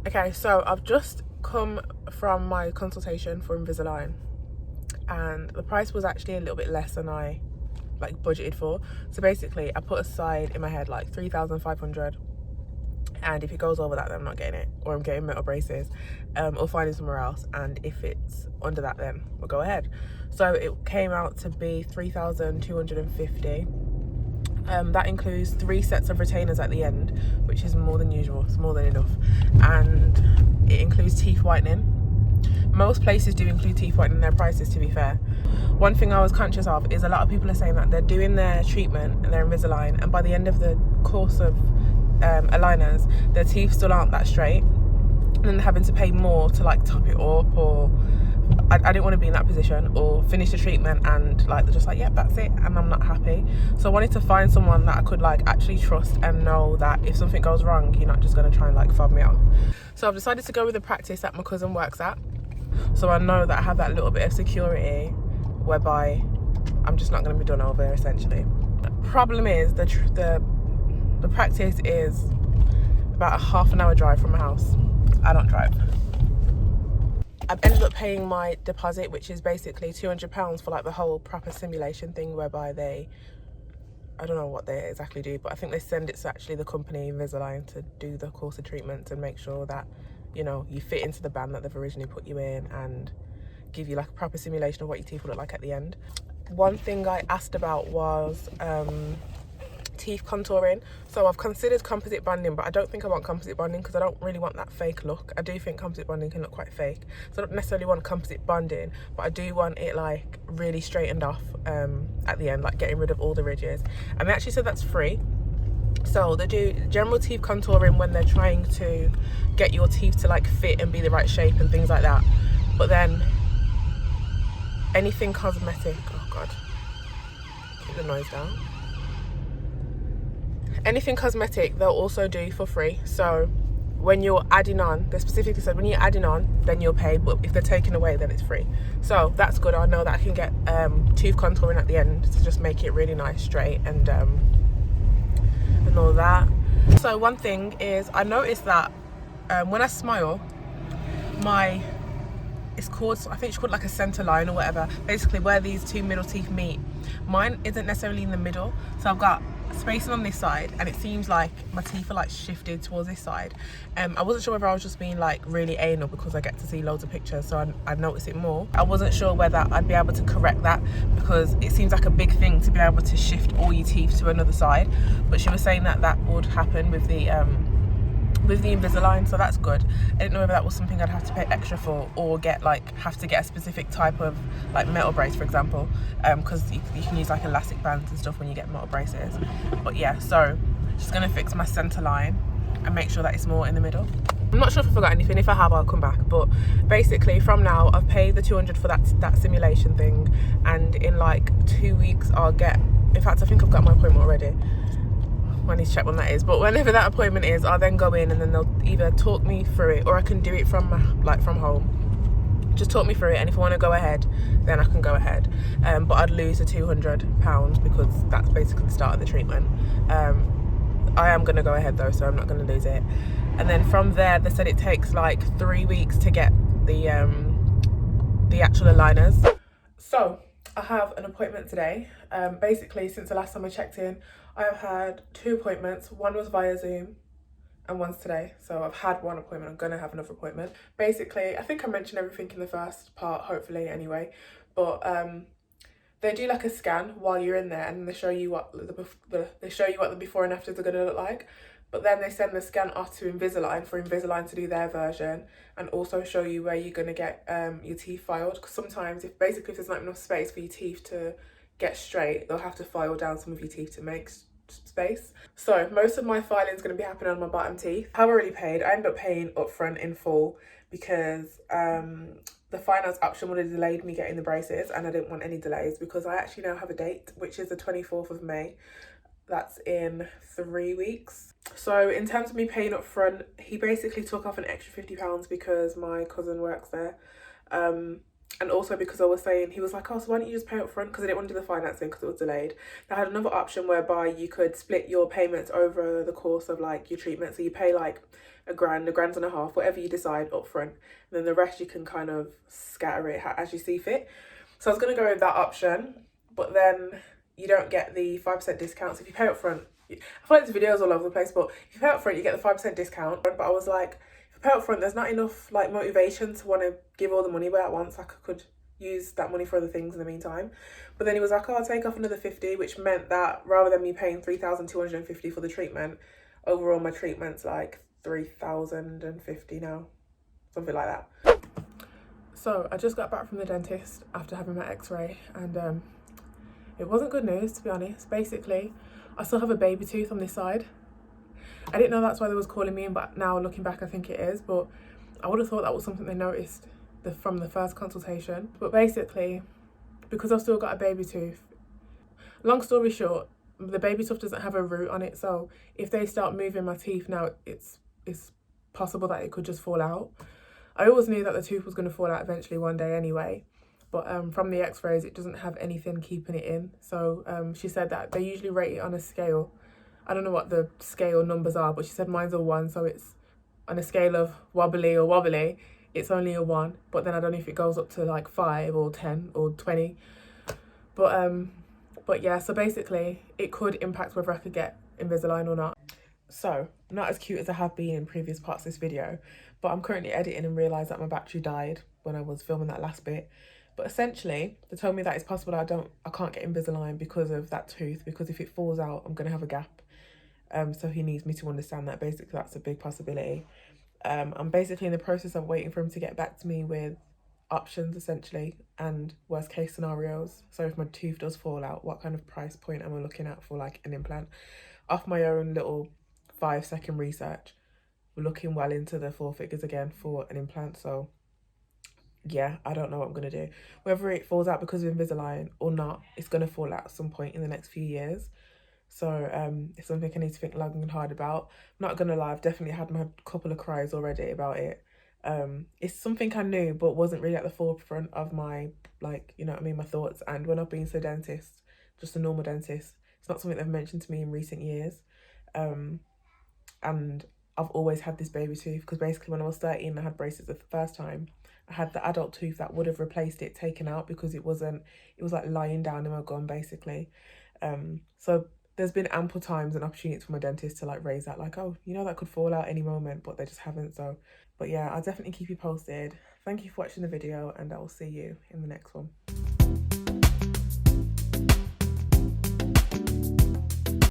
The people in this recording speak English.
Okay, so I've just come from my consultation for Invisalign, and the price was actually a little bit less than I budgeted for. So basically I put aside in my head like 3,500, and if it goes over that then I'm not getting it, or I'm getting metal braces, or finding somewhere else, and if it's under that then we'll go ahead. So it came out to be 3,250. That includes 3 sets of retainers at the end, which is more than usual. It's more than enough. And it includes teeth whitening. Most places do include teeth whitening in their prices, to be fair. One thing I was conscious of is a lot of people are saying that they're doing their treatment and their Invisalign, and by the end of the course of aligners, their teeth still aren't that straight, and then they're having to pay more to top it up, or I didn't want to be in that position, or finish the treatment and they're just like, yep, that's it, and I'm not happy. So I wanted to find someone that I could actually trust and know that if something goes wrong, you're not just going to try and fob me off. So I've decided to go with the practice that my cousin works at, so I know that I have that little bit of security whereby I'm just not going to be done over, essentially. The problem is the practice is about a half an hour drive from my house. I don't drive. I've ended up paying my deposit, which is basically £200 for the whole proper simulation thing, whereby I don't know what they exactly do, but I think they send it to actually the company Invisalign to do the course of treatment and make sure that you fit into the band that they've originally put you in, and give you a proper simulation of what your teeth will look like at the end. One thing I asked about was teeth contouring. So I've considered composite bonding, but I don't think I want composite bonding because I don't really want that fake look. I do think composite bonding can look quite fake, so I don't necessarily want composite bonding, but I do want it really straightened off at the end, getting rid of all the ridges. And they actually said that's free. So they do general teeth contouring when they're trying to get your teeth to fit and be the right shape and things like that, but then anything cosmetic, oh god, keep the noise down. Anything cosmetic they'll also do for free. So when you're adding on, they specifically said when you're adding on then you'll pay, but if they're taking away then it's free. So that's good. I know that I can get tooth contouring at the end to just make it really nice, straight, and all that. So one thing is, I noticed that when I smile, it's called, I think it's called a center line or whatever, basically where these two middle teeth meet. Mine isn't necessarily in the middle, so I've got spacing on this side, and it seems like my teeth are shifted towards this side. I wasn't sure whether I was just being really anal because I get to see loads of pictures, so I notice it more. I wasn't sure whether I'd be able to correct that because it seems like a big thing to be able to shift all your teeth to another side, but she was saying that would happen with the Invisalign, so that's good. I didn't know whether that was something I'd have to pay extra for, or have to get a specific type of metal brace, for example, because you can use elastic bands and stuff when you get metal braces. But yeah, so just gonna fix my center line and make sure that it's more in the middle. I'm not sure if I forgot anything. If I have, I'll come back. But basically from now I've paid the 200 for that simulation thing, and in 2 weeks I'll get, in fact I think I've got my appointment already. I need to check when that is, but whenever that appointment is, I'll then go in and then they'll either talk me through it, or I can do it from from home. Just talk me through it, and if I want to go ahead then I can go ahead, but I'd lose the £200 because that's basically the start of the treatment. I am going to go ahead though, so I'm not going to lose it. And then from there they said it takes 3 weeks to get the actual aligners. So I have an appointment today. Basically since the last time I checked in, I have had 2 appointments. One was via Zoom and one's today. So I've had 1 appointment. I'm gonna have another appointment. Basically, I think I mentioned everything in the first part, hopefully anyway, but they do a scan while you're in there, and they show you what the before and afters are gonna look like. But then they send the scan off to Invisalign for Invisalign to do their version, and also show you where you're gonna get your teeth filed. Because sometimes if there's not enough space for your teeth to get straight, they'll have to file down some of your teeth to make space. So most of my filing is going to be happening on my bottom teeth. I've already paid. I ended up paying upfront in full because the finance option would have delayed me getting the braces, and I didn't want any delays because I actually now have a date, which is the 24th of May. That's in 3 weeks. So in terms of me paying up front, he basically took off an extra £50 because my cousin works there. And also because I was saying, he was like, oh, so why don't you just pay up front? Because I didn't want to do the financing because it was delayed. I had another option whereby you could split your payments over the course of like your treatment. So you pay like a grand and a half, whatever you decide up front. And then the rest you can kind of scatter it as you see fit. So I was going to go with that option, but then you don't get the 5% discounts if you pay up front. I feel like this video is all over the place, but if you pay up front, you get the 5% discount. But I was like, if I pay up front, there's not enough like motivation to want to give all the money away at once. Like I could use that money for other things in the meantime. But then he was like, oh, I'll take off another 50, which meant that rather than me paying 3,250 for the treatment, overall my treatment's like 3,050 now, something like that. So I just got back from the dentist after having my x-ray, and it wasn't good news, to be honest. Basically, I still have a baby tooth on this side. I didn't know that's why they was calling me in, but now looking back I think it is. But I would have thought that was something they noticed from the first consultation. But basically, because I've still got a baby tooth, long story short, the baby tooth doesn't have a root on it, so if they start moving my teeth now, it's possible that it could just fall out. I always knew that the tooth was going to fall out eventually one day anyway, but from the x-rays it doesn't have anything keeping it in. So she said that they usually rate it on a scale. I don't know what the scale numbers are, but she said mine's a 1, so it's on a scale of wobbly, it's only a 1. But then I don't know if it goes up to like 5 or 10 or 20. But yeah, so basically it could impact whether I could get Invisalign or not. So, not as cute as I have been in previous parts of this video, but I'm currently editing and realised that my battery died when I was filming that last bit. But essentially, they told me that it's possible I can't get Invisalign because of that tooth, because if it falls out, I'm going to have a gap. So he needs me to understand that basically that's a big possibility. I'm basically in the process of waiting for him to get back to me with options essentially and worst case scenarios. So if my tooth does fall out, what kind of price point am I looking at for like an implant? Off my own little 5-second research, we're looking well into the 4 figures again for an implant. So yeah, I don't know what I'm going to do. Whether it falls out because of Invisalign or not, it's going to fall out at some point in the next few years. So it's something I need to think long and hard about. I'm not gonna lie, I've definitely had my couple of cries already about it. It's something I knew but wasn't really at the forefront of my, like, you know what I mean, my thoughts. And when I've been to a dentist, just a normal dentist, it's not something they've mentioned to me in recent years. And I've always had this baby tooth because basically when I was 13 I had braces the first time. I had the adult tooth that would have replaced it taken out because it was like lying down in my gum basically. So there's been ample times and opportunities for my dentist to like raise that, like, oh, you know, that could fall out any moment, but they just haven't. So, but yeah, I'll definitely keep you posted. Thank you for watching the video and I will see you in the next one.